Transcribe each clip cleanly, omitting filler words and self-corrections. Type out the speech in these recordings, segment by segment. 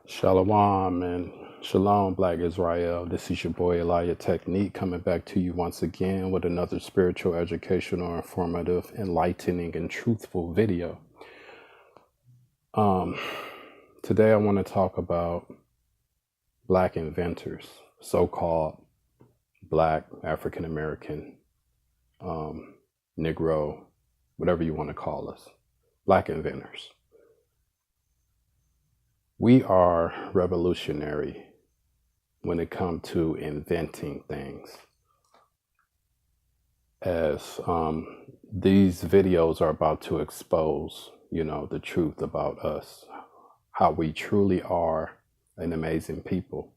Shalom and Shalom, Black Israel. This is your boy Elijah Technique coming back to you once again with another spiritual, educational, informative, enlightening, and truthful video. Today I want to talk about Black inventors, so-called Black, African American, Negro, whatever you want to call us, Black inventors. We are revolutionary when it comes to inventing things. As these videos are about to expose, the truth about us, how we truly are an amazing people.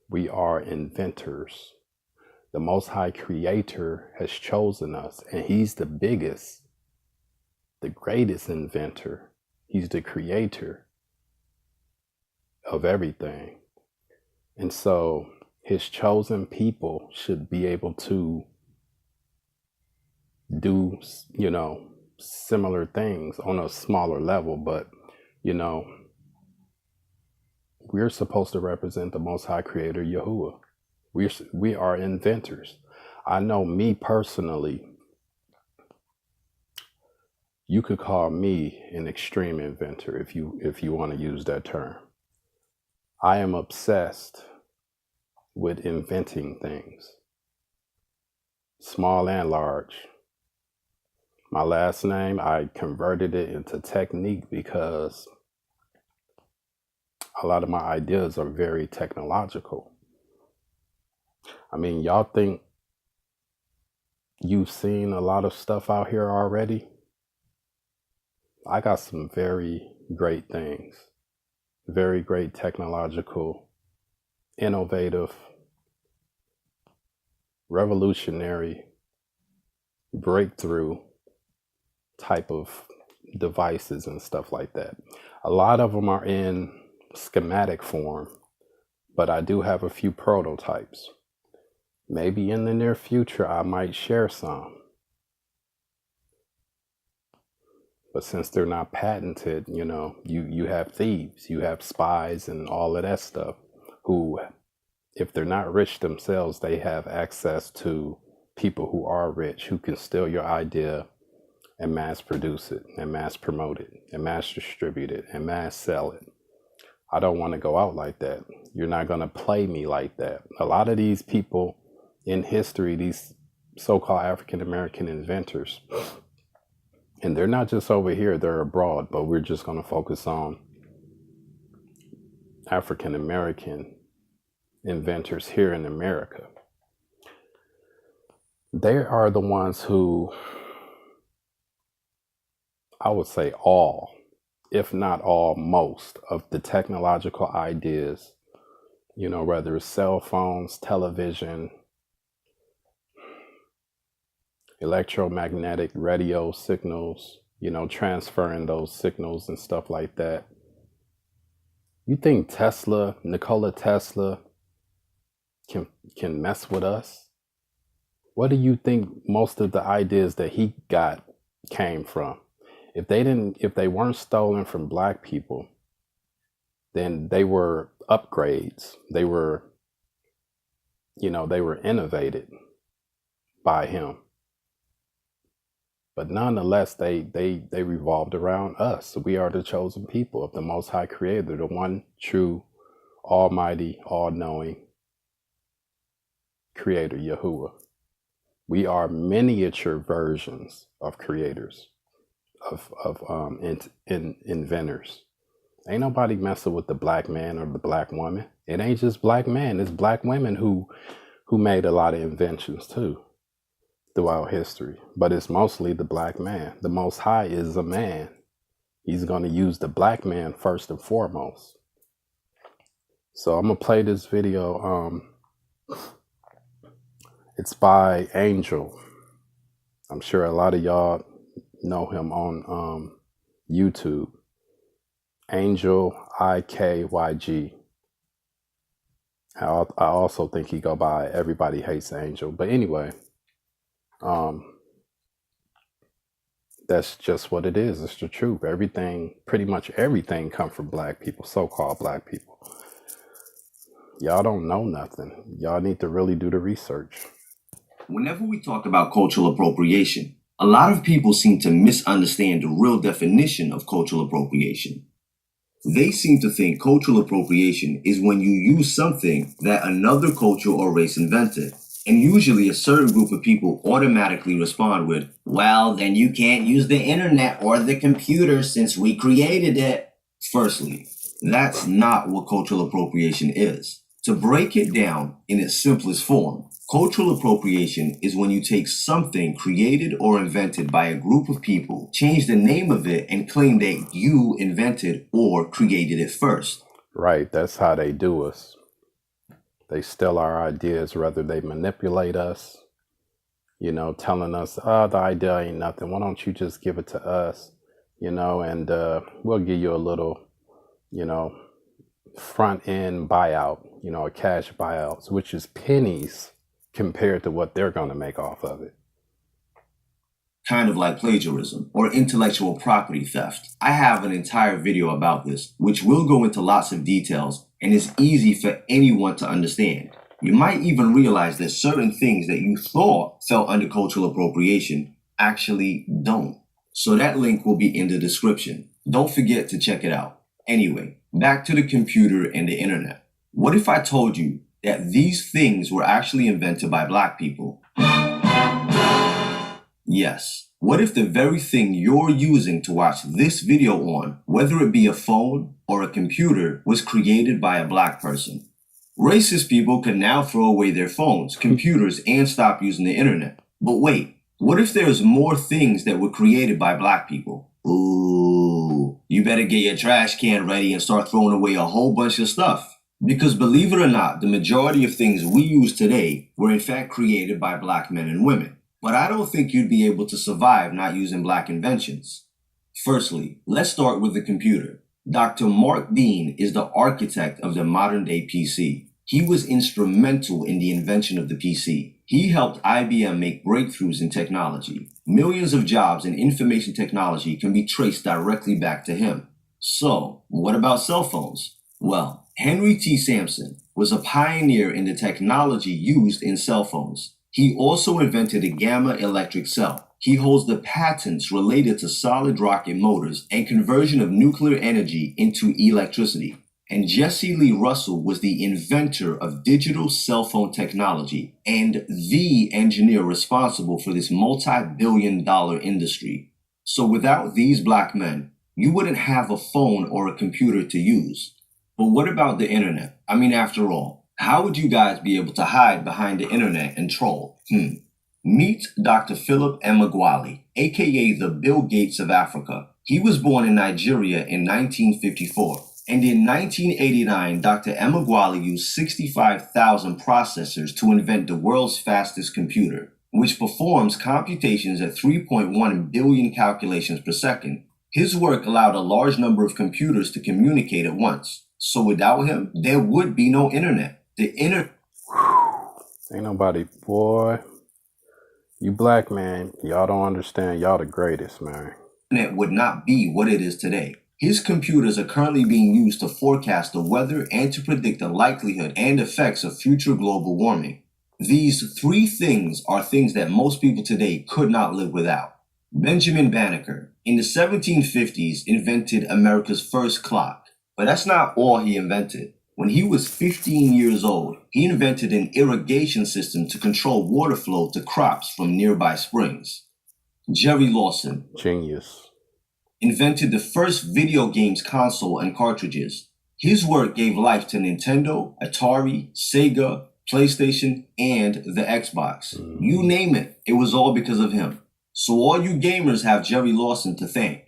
We are inventors. The Most High Creator has chosen us, and He's the biggest, the greatest inventor. He's the creator of everything. And so His chosen people should be able to do, similar things on a smaller level, but, we're supposed to represent the Most High Creator, Yahuwah. We are inventors. I know me personally, you could call me an extreme inventor if you want to use that term. I am obsessed with inventing things, small and large. My last name, I converted it into technique because a lot of my ideas are very technological. I mean, y'all think you've seen a lot of stuff out here already? I got some very great things, very great technological, innovative, revolutionary, breakthrough type of devices and stuff like that. A lot of them are in schematic form, but I do have a few prototypes. Maybe in the near future I might share some, but since they're not patented, you have thieves, you have spies and all of that stuff who, if they're not rich themselves, they have access to people who are rich, who can steal your idea and mass produce it and mass promote it and mass distribute it and mass sell it. I don't want to go out like that. You're not going to play me like that. A lot of these people in history, these so-called African American inventors, and they're not just over here, they're abroad, but we're just going to focus on African American inventors here in America. They are the ones who, I would say all, if not all, most of the technological ideas, whether it's cell phones, television, electromagnetic radio signals, transferring those signals and stuff like that. You think Nikola Tesla can mess with us? What do you think most of the ideas that he got came from? If they weren't stolen from Black people, then they were upgrades. They were innovated by him. But nonetheless, they revolved around us. We are the chosen people of the Most High Creator, the one true, almighty, all-knowing Creator, Yahuwah. We are miniature versions of creators, of inventors. Ain't nobody messing with the Black man or the Black woman. It ain't just Black men. It's Black women who made a lot of inventions too throughout history. But it's mostly the Black man. The Most High is a man. He's going to use the Black man first and foremost. So I'm going to play this video. It's by Angel. I'm sure a lot of y'all know him on YouTube. Angel IKYG. I also think he go by Everybody Hates Angel. But anyway, That's just what it is. It's the truth. Everything, pretty much everything, come from black people, so-called black people. Y'all don't know nothing. Y'all need to really do the research. Whenever we talk about cultural appropriation, a lot of people seem to misunderstand the real definition of cultural appropriation. They seem to think cultural appropriation is when you use something that another culture or race invented. And usually a certain group of people automatically respond with, well, then you can't use the internet or the computer since we created it. Firstly, that's not what cultural appropriation is. To break it down in its simplest form, cultural appropriation is when you take something created or invented by a group of people, change the name of it, and claim that you invented or created it first. Right, that's how they do us. They steal our ideas, whether they manipulate us, telling us, oh, the idea ain't nothing. Why don't you just give it to us, and we'll give you a little, front end buyout, a cash buyout, which is pennies compared to what they're going to make off of it. Kind of like plagiarism or intellectual property theft. I have an entire video about this, which will go into lots of details and is easy for anyone to understand. You might even realize that certain things that you thought fell under cultural appropriation actually don't. So that link will be in the description. Don't forget to check it out. Anyway, back to the computer and the internet. What if I told you that these things were actually invented by black people? Yes. What if the very thing you're using to watch this video on, whether it be a phone or a computer, was created by a black person? Racist people can now throw away their phones, computers, and stop using the internet. But wait, what if there's more things that were created by black people? Ooh, you better get your trash can ready and start throwing away a whole bunch of stuff. Because believe it or not, the majority of things we use today were in fact created by black men and women. But I don't think you'd be able to survive not using black inventions. Firstly, let's start with the computer. Dr. Mark Dean is the architect of the modern day PC. He was instrumental in the invention of the PC. He helped IBM make breakthroughs in technology. Millions of jobs in information technology can be traced directly back to him. So, what about cell phones? Well, Henry T. Sampson was a pioneer in the technology used in cell phones. He also invented a gamma electric cell. He holds the patents related to solid rocket motors and conversion of nuclear energy into electricity. And Jesse Lee Russell was the inventor of digital cell phone technology and the engineer responsible for this multi-billion-dollar industry. So without these black men, you wouldn't have a phone or a computer to use. But what about the internet? I mean, after all, how would you guys be able to hide behind the internet and troll? Meet Dr. Philip Emeagwali, aka the Bill Gates of Africa. He was born in Nigeria in 1954. And in 1989, Dr. Emeagwali used 65,000 processors to invent the world's fastest computer, which performs computations at 3.1 billion calculations per second. His work allowed a large number of computers to communicate at once. So without him, there would be no internet. Ain't nobody, boy. You black man, y'all don't understand. Y'all the greatest, man. Internet would not be what it is today. His computers are currently being used to forecast the weather and to predict the likelihood and effects of future global warming. These three things are things that most people today could not live without. Benjamin Banneker, in the 1750s, invented America's first clock. But that's not all he invented. When he was 15 years old, he invented an irrigation system to control water flow to crops from nearby springs. Jerry Lawson, genius, invented the first video games console and cartridges. His work gave life to Nintendo, Atari, Sega, PlayStation, and the Xbox. You name it, it was all because of him. So all you gamers have Jerry Lawson to thank.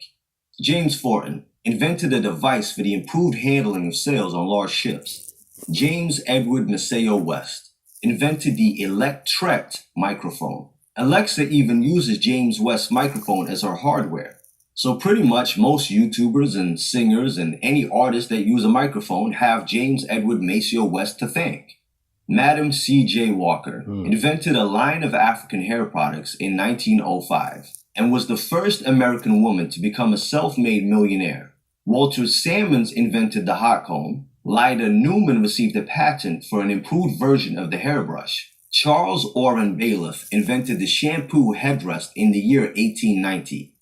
James Fortin invented a device for the improved handling of sails on large ships. James Edward Maceo West invented the Electret microphone. Alexa even uses James West's microphone as her hardware. So pretty much most YouTubers and singers and any artists that use a microphone have James Edward Maceo West to thank. Madam C.J. Walker invented a line of African hair products in 1905. and was the first American woman to become a self-made millionaire. Walter Salmons invented the hot comb. Lyda Newman received a patent for an improved version of the hairbrush. Charles Orren Bailiff invented the shampoo headrest in the year 1890.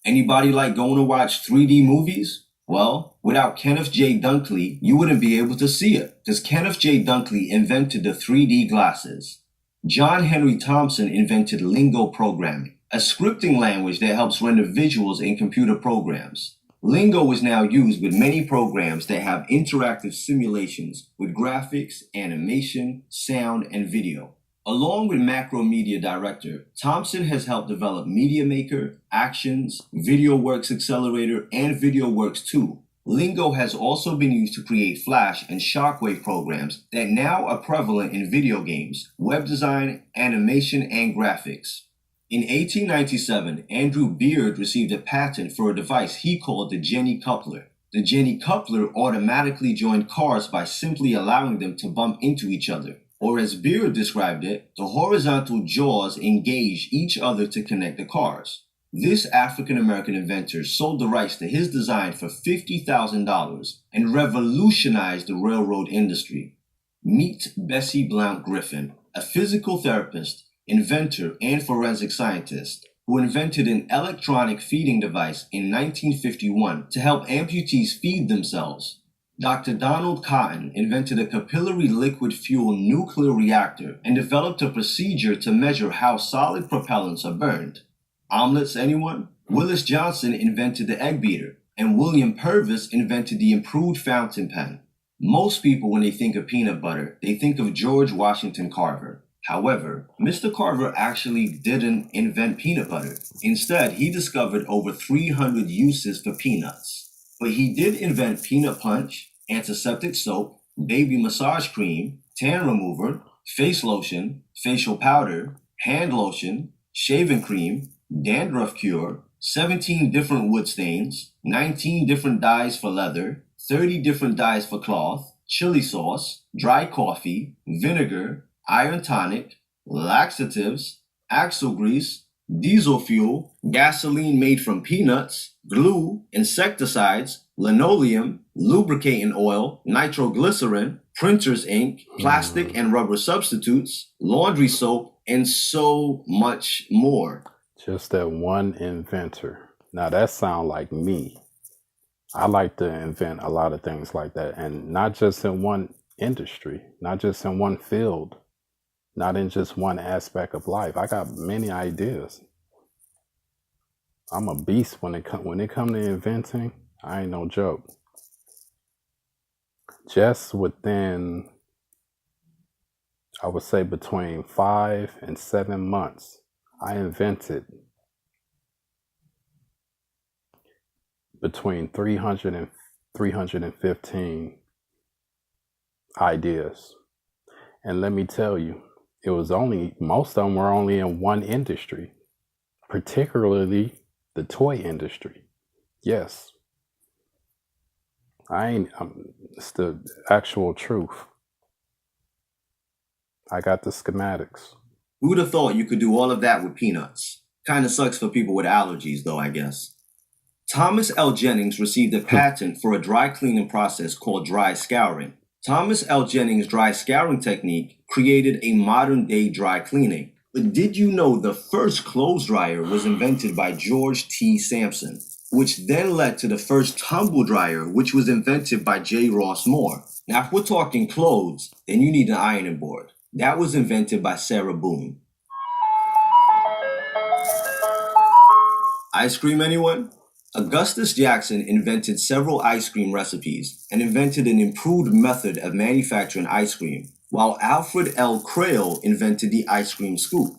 Anybody like going to watch 3D movies? Well, without Kenneth J. Dunkley, you wouldn't be able to see it, because Kenneth J. Dunkley invented the 3D glasses. John Henry Thompson invented lingo programming, a scripting language that helps render visuals in computer programs. Lingo is now used with many programs that have interactive simulations with graphics, animation, sound, and video. Along with Macromedia Director, Thompson has helped develop Media Maker, Actions, VideoWorks Accelerator, and VideoWorks 2. Lingo has also been used to create Flash and Shockwave programs that now are prevalent in video games, web design, animation, and graphics. In 1897, Andrew Beard received a patent for a device he called the Jenny Coupler. The Jenny Coupler automatically joined cars by simply allowing them to bump into each other. Or as Beard described it, the horizontal jaws engage each other to connect the cars. This African-American inventor sold the rights to his design for $50,000 and revolutionized the railroad industry. Meet Bessie Blount Griffin, a physical therapist, inventor, and forensic scientist who invented an electronic feeding device in 1951 to help amputees feed themselves. Dr. Donald Cotton invented a capillary liquid fuel nuclear reactor and developed a procedure to measure how solid propellants are burned. Omelets, anyone? Willis Johnson invented the egg beater, and William Purvis invented the improved fountain pen. Most people, when they think of peanut butter, they think of George Washington Carver. However, Mr. Carver actually didn't invent peanut butter. Instead, he discovered over 300 uses for peanuts. But he did invent peanut punch, antiseptic soap, baby massage cream, tan remover, face lotion, facial powder, hand lotion, shaving cream, dandruff cure, 17 different wood stains, 19 different dyes for leather, 30 different dyes for cloth, chili sauce, dry coffee, vinegar, iron tonic, laxatives, axle grease, diesel fuel, gasoline made from peanuts, glue, insecticides, linoleum, lubricating oil, nitroglycerin, printer's ink, plastic and rubber substitutes, laundry soap, and so much more. Just that one inventor. Now that sounds like me. I like to invent a lot of things like that, and not just in one industry, not just in one field, not in just one aspect of life. I got many ideas. I'm a beast when it come to inventing. I ain't no joke. Just within, I would say between 5 and 7 months, I invented between 300 and 315 ideas. And let me tell you, most of them were only in one industry, particularly the toy industry. Yes. It's the actual truth. I got the schematics. Who would have thought you could do all of that with peanuts? Kinda sucks for people with allergies though, I guess. Thomas L. Jennings received a patent for a dry cleaning process called dry scouring. Thomas L. Jennings' dry scouring technique created a modern-day dry cleaning. But did you know the first clothes dryer was invented by George T. Sampson, which then led to the first tumble dryer, which was invented by J. Ross Moore. Now, if we're talking clothes, then you need an ironing board. That was invented by Sarah Boone. Ice cream, anyone? Augustus Jackson invented several ice cream recipes and invented an improved method of manufacturing ice cream, while Alfred L. Crail invented the ice cream scoop.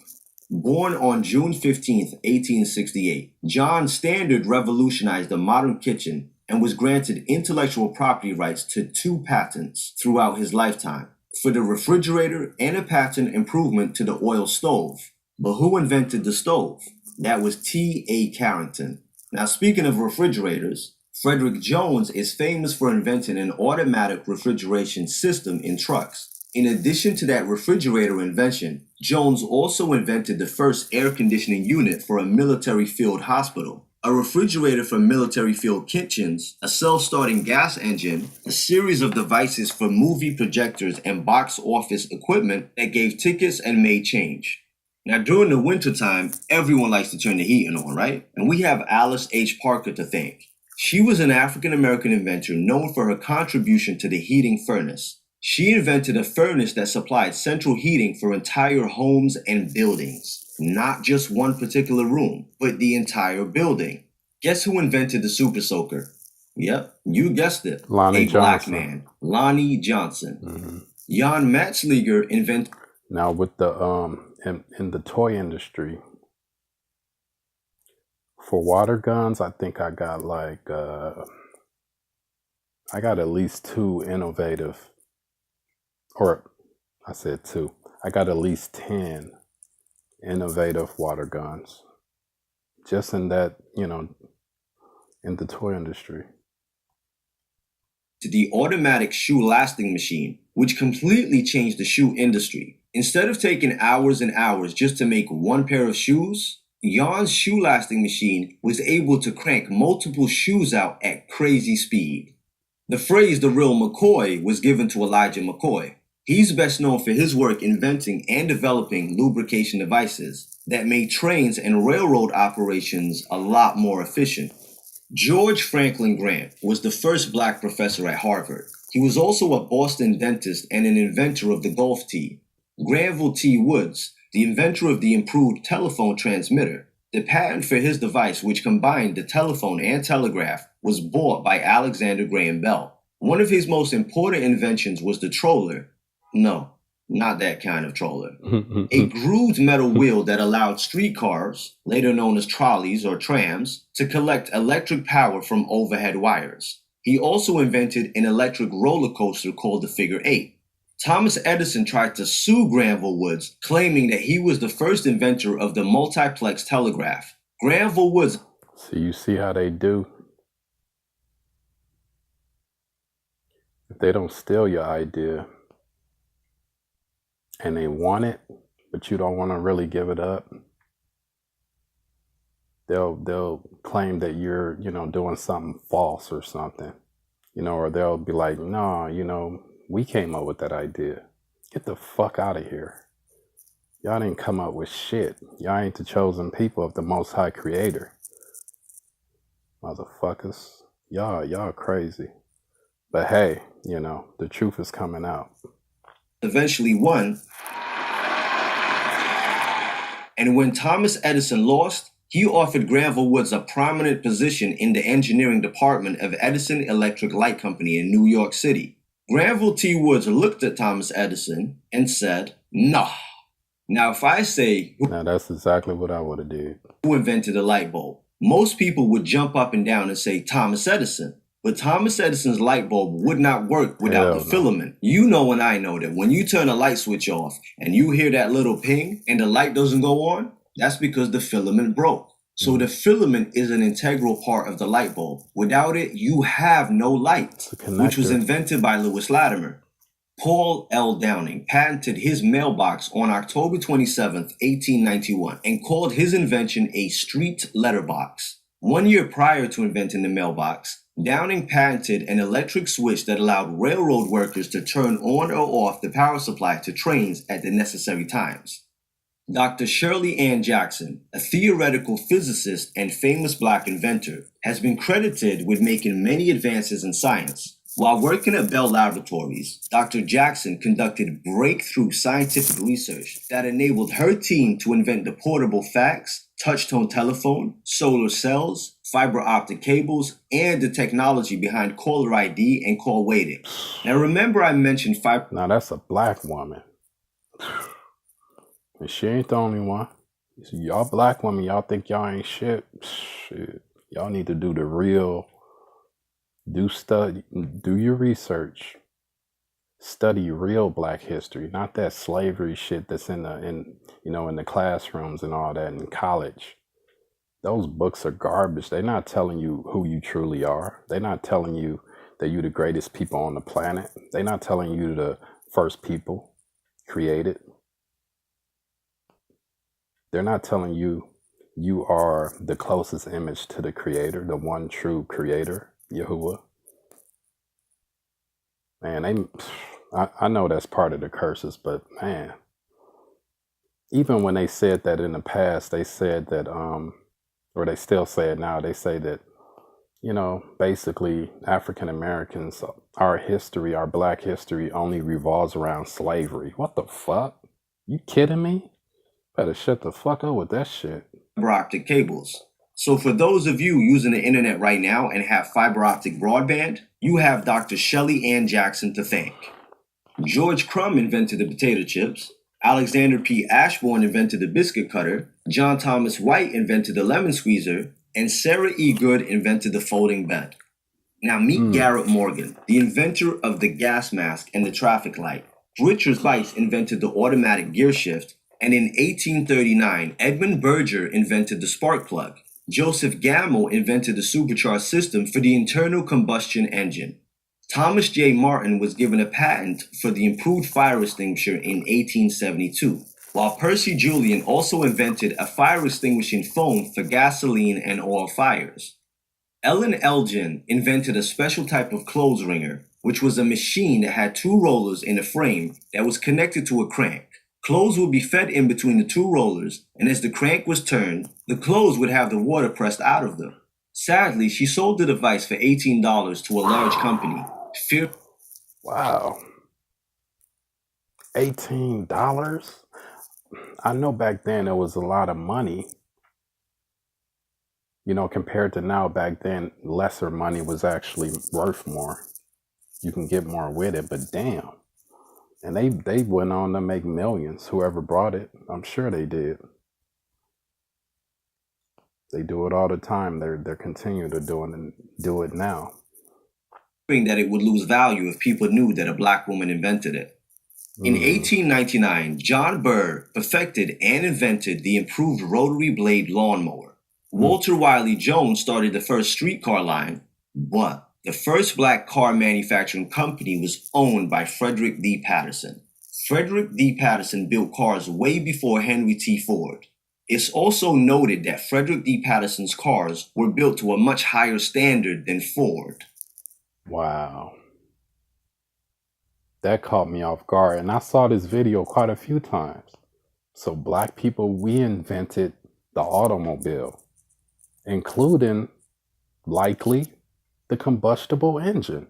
Born on June 15, 1868, John Standard revolutionized the modern kitchen and was granted intellectual property rights to 2 patents throughout his lifetime, for the refrigerator and a patent improvement to the oil stove. But who invented the stove? That was T.A. Carrington. Now, speaking of refrigerators, Frederick Jones is famous for inventing an automatic refrigeration system in trucks. In addition to that refrigerator invention, Jones also invented the first air conditioning unit for a military field hospital, a refrigerator for military field kitchens, a self-starting gas engine, a series of devices for movie projectors and box office equipment that gave tickets and made change. Now, during the wintertime, everyone likes to turn the heating on, right? And we have Alice H. Parker to thank. She was an African-American inventor known for her contribution to the heating furnace. She invented a furnace that supplied central heating for entire homes and buildings, not just one particular room, but the entire building. Guess who invented the Super Soaker? Yep, you guessed it. Lonnie A black Johnson. man, Lonnie Johnson. Jan Matzliger invented. Now with the in the toy industry, for water guns, I think I got like I got at least two innovative, or I said two. I got at least 10 innovative water guns, just in that, in the toy industry. To the automatic shoe lasting machine, which completely changed the shoe industry. Instead of taking hours and hours just to make one pair of shoes, Jan's shoe lasting machine was able to crank multiple shoes out at crazy speed. The phrase "the real McCoy" was given to Elijah McCoy. He's best known for his work inventing and developing lubrication devices that made trains and railroad operations a lot more efficient. George Franklin Grant was the first black professor at Harvard. He was also a Boston dentist and an inventor of the golf tee. Granville T. Woods, the inventor of the improved telephone transmitter. The patent for his device, which combined the telephone and telegraph, was bought by Alexander Graham Bell. One of his most important inventions was the troller. No, not that kind of troller. A grooved metal wheel that allowed streetcars, later known as trolleys or trams, to collect electric power from overhead wires. He also invented an electric roller coaster called the Figure 8. Thomas Edison tried to sue Granville Woods, claiming that he was the first inventor of the multiplex telegraph. Granville Woods. So you see how they do? If they don't steal your idea and they want it, but you don't want to really give it up, they'll claim that you're, doing something false or something, or they'll be like, no, we came up with that idea. Get the fuck out of here. Y'all didn't come up with shit. Y'all ain't the chosen people of the Most High Creator. Motherfuckers. Y'all crazy. But hey, the truth is coming out. Eventually won. And when Thomas Edison lost, he offered Granville Woods a prominent position in the engineering department of Edison Electric Light Company in New York City. Granville T. Woods looked at Thomas Edison and said, "Nah." Now, if I say, now that's exactly what I would have did. Who invented the light bulb? Most people would jump up and down and say Thomas Edison. But Thomas Edison's light bulb would not work without the filament. You know and I know that when you turn a light switch off and you hear that little ping and the light doesn't go on, that's because the filament broke. So the filament is an integral part of the light bulb. Without it, you have no light, which was invented by Lewis Latimer. Paul L. Downing patented his mailbox on October 27, 1891, and called his invention a street letterbox. 1 year prior to inventing the mailbox, Downing patented an electric switch that allowed railroad workers to turn on or off the power supply to trains at the necessary times. Dr. Shirley Ann Jackson, a theoretical physicist and famous black inventor, has been credited with making many advances in science. While working at Bell Laboratories, Dr. Jackson conducted breakthrough scientific research that enabled her team to invent the portable fax, touch-tone telephone, solar cells, fiber optic cables, and the technology behind caller ID and call waiting. Now remember I mentioned fiber... Now that's a black woman. And she ain't the only one. Y'all black women, y'all think y'all ain't shit. Shit. Y'all need to do the real... Do your research. Study real black history, not that slavery shit that's in the classrooms and all that in college. Those books are garbage. They're not telling you who you truly are. They're not telling you that you're the greatest people on the planet. They're not telling you to first people created. They're not telling you you are the closest image to the creator, the one true creator, Yahuwah. Man, I know that's part of the curses, but man, even when they said that in the past, they said that, or they still say it now, they say that, basically African Americans, our history, our black history only revolves around slavery. What the fuck? You kidding me? Better shut the fuck up with that shit. Fiber optic cables. So for those of you using the internet right now and have fiber optic broadband, you have Dr. Shelley Ann Jackson to thank. George Crumb invented the potato chips. Alexander P. Ashbourne invented the biscuit cutter. John Thomas White invented the lemon squeezer. And Sarah E. Good invented the folding bed. Now meet Garrett Morgan, the inventor of the gas mask and the traffic light. Richard Weiss invented the automatic gear shift. And in 1839, Edmund Berger invented the spark plug. Joseph Gamow invented the supercharged system for the internal combustion engine. Thomas J. Martin was given a patent for the improved fire extinguisher in 1872, while Percy Julian also invented a fire extinguishing foam for gasoline and oil fires. Ellen Elgin invented a special type of clothes wringer, which was a machine that had two rollers in a frame that was connected to a crank. Clothes would be fed in between the two rollers, and as the crank was turned, the clothes would have the water pressed out of them. Sadly, she sold the device for $18 to a large company. Wow. $18? I know back then it was a lot of money. Compared to now, back then, lesser money was actually worth more. You can get more with it, but damn. And they went on to make millions, whoever brought it. I'm sure they did. They do it all the time. They're continuing to do it now. That it would lose value if people knew that a black woman invented it. In 1899, John Burr perfected and invented the improved rotary blade lawnmower. Walter Wiley Jones started the first streetcar line, but the first black car manufacturing company was owned by Frederick D. Patterson. Frederick D. Patterson built cars way before Henry T. Ford. It's also noted that Frederick D. Patterson's cars were built to a much higher standard than Ford. Wow. That caught me off guard, and I saw this video quite a few times. So black people, we invented the automobile, including, likely, the combustible engine,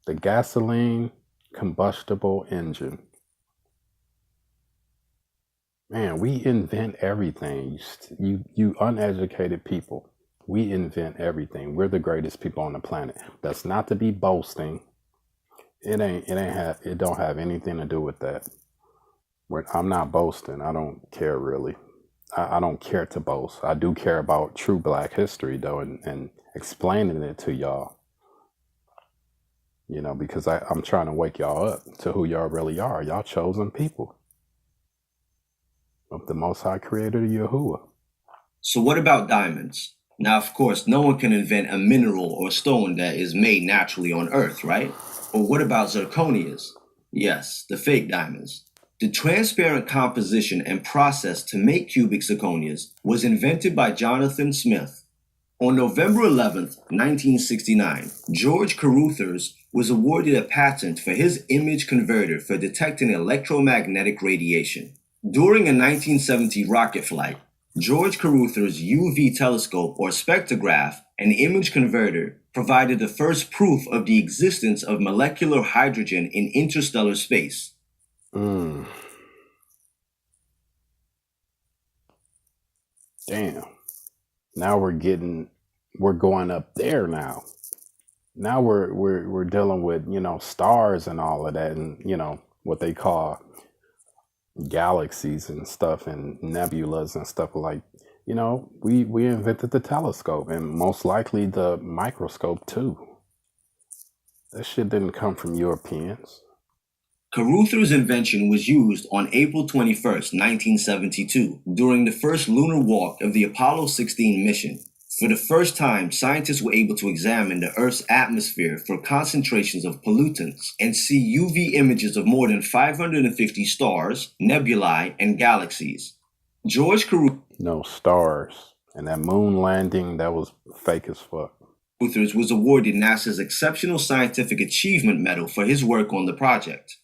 the gasoline combustible engine. Man, we invent everything. You uneducated people, we invent everything. We're the greatest people on the planet. That's not to be boasting. It don't have anything to do with that. I'm not boasting. I don't care really. I don't care to boast. I do care about true black history though, and explaining it to y'all, because I'm trying to wake y'all up to who y'all really are. Y'all chosen people of the Most High Creator, Yahuwah. So what about diamonds? Now, of course, no one can invent a mineral or stone that is made naturally on Earth, right? But what about zirconias? Yes, the fake diamonds. The transparent composition and process to make cubic zirconias was invented by Jonathan Smith. On November 11th, 1969, George Caruthers was awarded a patent for his image converter for detecting electromagnetic radiation. During a 1970 rocket flight, George Caruthers' UV telescope or spectrograph, an image converter, provided the first proof of the existence of molecular hydrogen in interstellar space. Damn. Now we're going up there now. Now we're dealing with, stars and all of that, and what they call galaxies and stuff and nebulas and stuff like, we invented the telescope and most likely the microscope too. That shit didn't come from Europeans. Caruthers' invention was used on April 21st, 1972, during the first lunar walk of the Apollo 16 mission. For the first time, scientists were able to examine the Earth's atmosphere for concentrations of pollutants and see UV images of more than 550 stars, nebulae, and galaxies. George No stars. And that moon landing, that was fake as fuck. Caruthers was awarded NASA's Exceptional Scientific Achievement Medal for his work on the project.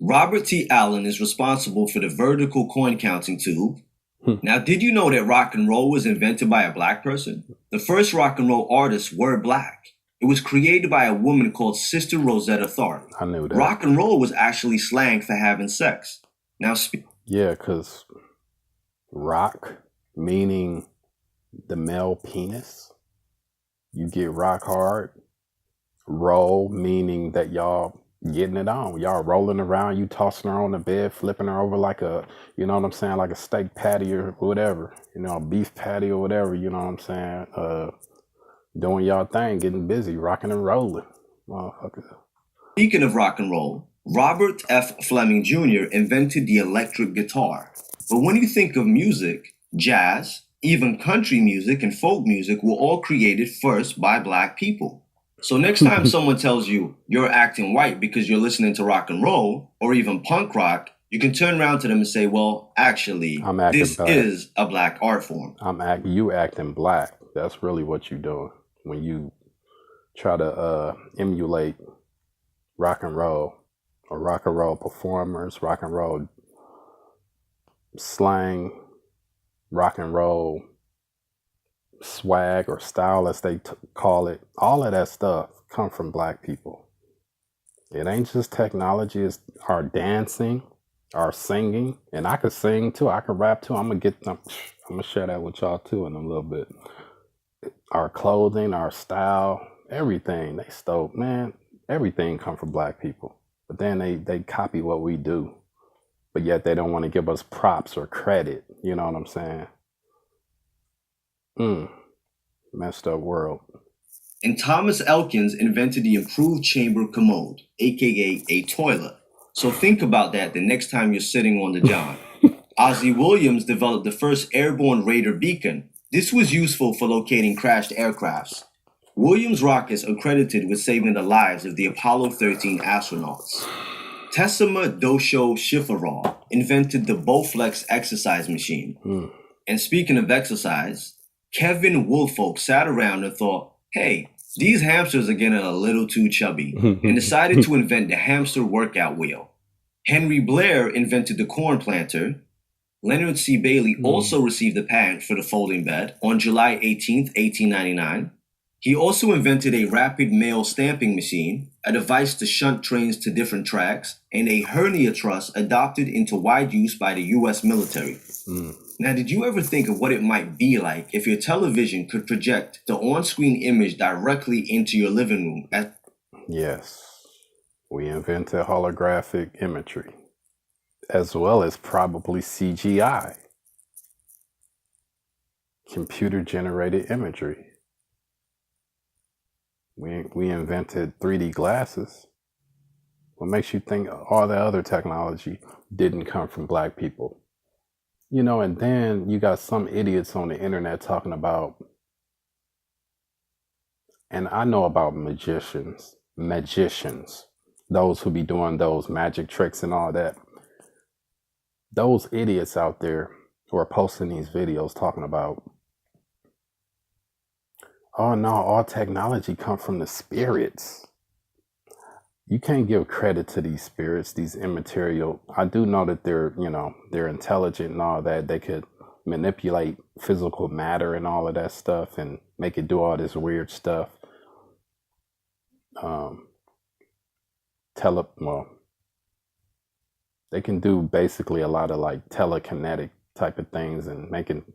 Robert T. Allen is responsible for the vertical coin counting tube. Now, did you know that rock and roll was invented by a black person? The first rock and roll artists were black. It was created by a woman called Sister Rosetta Tharpe. I knew that. Rock and roll was actually slang for having sex. Now, yeah, because rock, meaning the male penis, you get rock hard. Roll, meaning that y'all getting it on. Y'all rolling around, you tossing her on the bed, flipping her over like a, you know what I'm saying, like a steak patty or whatever, you know, a beef patty or whatever, you know what I'm saying, doing y'all thing, getting busy, rocking and rolling, motherfucker. Speaking of rock and roll, Robert F. Fleming Jr. invented the electric guitar. But when you think of music, jazz, even country music and folk music were all created first by black people. So next time someone tells you you're acting white because you're listening to rock and roll or even punk rock, you can turn around to them and say, well, actually, this is a black art form. You acting black. That's really what you're doing when you try to emulate rock and roll or rock and roll performers, rock and roll slang, rock and roll swag or style as they call it. All of that stuff come from black people. It ain't just technology, it's our dancing, our singing, and I could sing too, I could rap too. I'm gonna share that with y'all too in a little bit. Our clothing, our style, everything they stole, man, everything come from black people. But then they copy what we do, but yet they don't want to give us props or credit. You know what I'm saying? Messed up world. And Thomas Elkins invented the improved chamber commode, aka a toilet. So think about that the next time you're sitting on the john. Ozzie Williams developed the first airborne radar beacon. This was useful for locating crashed aircrafts. Williams rockets are credited with saving the lives of the Apollo 13 astronauts. Tessima Dosho Shifarov invented the Bowflex exercise machine. And speaking of exercise, Kevin Woolfolk sat around and thought, hey, these hamsters are getting a little too chubby, and decided to invent the hamster workout wheel. Henry Blair invented the corn planter. Leonard C. Bailey also received a patent for the folding bed on July 18, 1899. He also invented a rapid mail stamping machine, a device to shunt trains to different tracks, and a hernia truss adopted into wide use by the U.S. military. Now, did you ever think of what it might be like if your television could project the on-screen image directly into your living room? Yes, we invented holographic imagery, as well as probably CGI, computer-generated imagery. We invented 3D glasses. What makes you think all the other technology didn't come from black people? You know, and then you got some idiots on the internet talking about, and I know about magicians, those who be doing those magic tricks and all that. Those idiots out there who are posting these videos talking about, oh no, all technology come from the spirits. You can't give credit to these spirits, these immaterial. I do know that they're intelligent and all that. They could manipulate physical matter and all of that stuff and make it do all this weird stuff. They can do basically a lot of like telekinetic type of things and making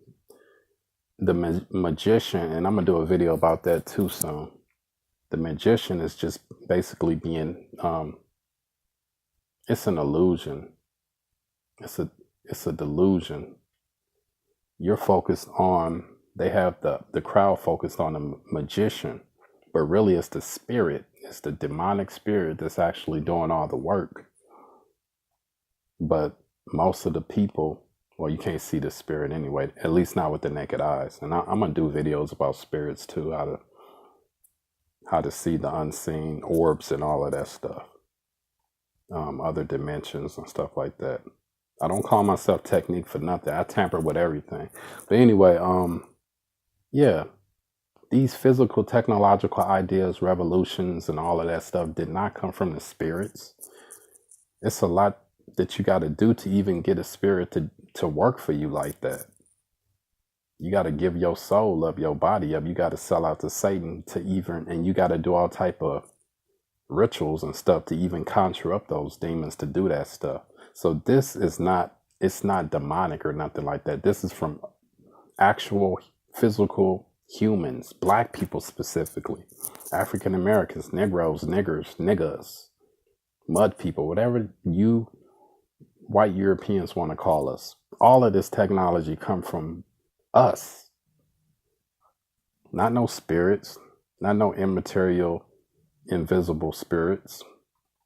the magician, and I'm gonna do a video about that too soon. The magician is just basically being, it's an illusion. It's a delusion. You're focused on, they have the crowd focused on the magician, but really it's the spirit. It's the demonic spirit that's actually doing all the work. But most of the people Well, you can't see the spirit anyway, at least not with the naked eyes. And I'm gonna do videos about spirits too, how to see the unseen orbs and all of that stuff, other dimensions and stuff like that. I don't call myself technique for nothing. I tamper with everything. But anyway, yeah, these physical technological ideas, revolutions, and all of that stuff did not come from the spirits. It's a lot that you got to do to even get a spirit to work for you like that. You got to give your soul up, your body up. You got to sell out to Satan to even, and you got to do all type of rituals and stuff to even conjure up those demons to do that stuff. So this is not, it's not demonic or nothing like that. This is from actual physical humans, black people specifically, African Americans, Negroes, niggers, niggas, mud people, whatever you white Europeans want to call us. All of this technology come from us. Not no spirits, not no immaterial, invisible spirits.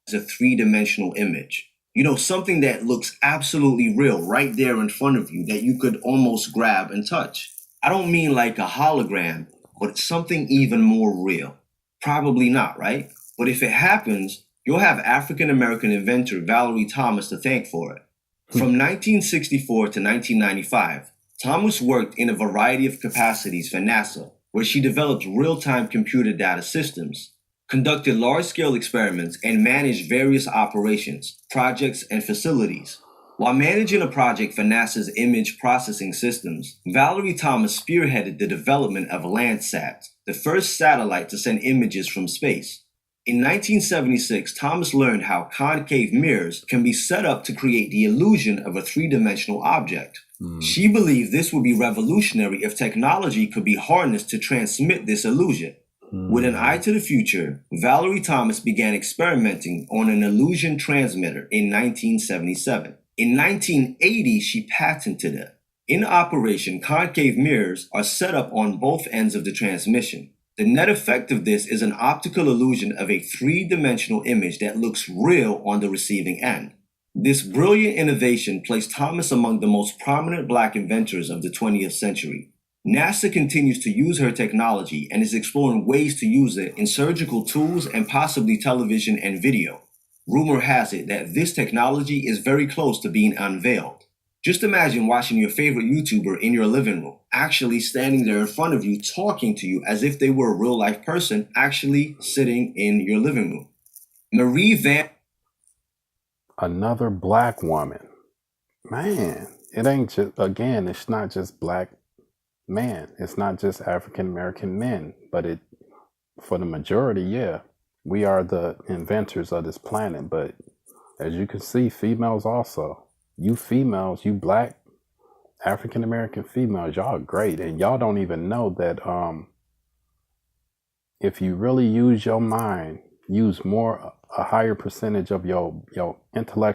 It's a three-dimensional image. You know, something that looks absolutely real right there in front of you that you could almost grab and touch. I don't mean like a hologram, but something even more real. Probably not, right? But if it happens, you'll have African-American inventor Valerie Thomas to thank for it. From 1964 to 1995, Thomas worked in a variety of capacities for NASA, where she developed real-time computer data systems, conducted large-scale experiments, and managed various operations, projects, and facilities. While managing a project for NASA's image processing systems, Valerie Thomas spearheaded the development of Landsat, the first satellite to send images from space. In 1976, Thomas learned how concave mirrors can be set up to create the illusion of a three-dimensional object. She believed this would be revolutionary if technology could be harnessed to transmit this illusion. With an eye to the future, Valerie Thomas began experimenting on an illusion transmitter in 1977. In 1980, she patented it. In operation, concave mirrors are set up on both ends of the transmission. The net effect of this is an optical illusion of a three-dimensional image that looks real on the receiving end. This brilliant innovation placed Thomas among the most prominent Black inventors of the 20th century. NASA continues to use her technology and is exploring ways to use it in surgical tools and possibly television and video. Rumor has it that this technology is very close to being unveiled. Just imagine watching your favorite YouTuber in your living room, actually standing there in front of you, talking to you as if they were a real-life person, actually sitting in your living room. Marie Van... Another black woman. Man, it ain't just, again, it's not just black man. It's not just African American men, but it, for the majority, yeah, we are the inventors of this planet. But as you can see, females also. You females, you black African American females, y'all are great, and y'all don't even know that if you really use your mind, use more, a higher percentage of your intellect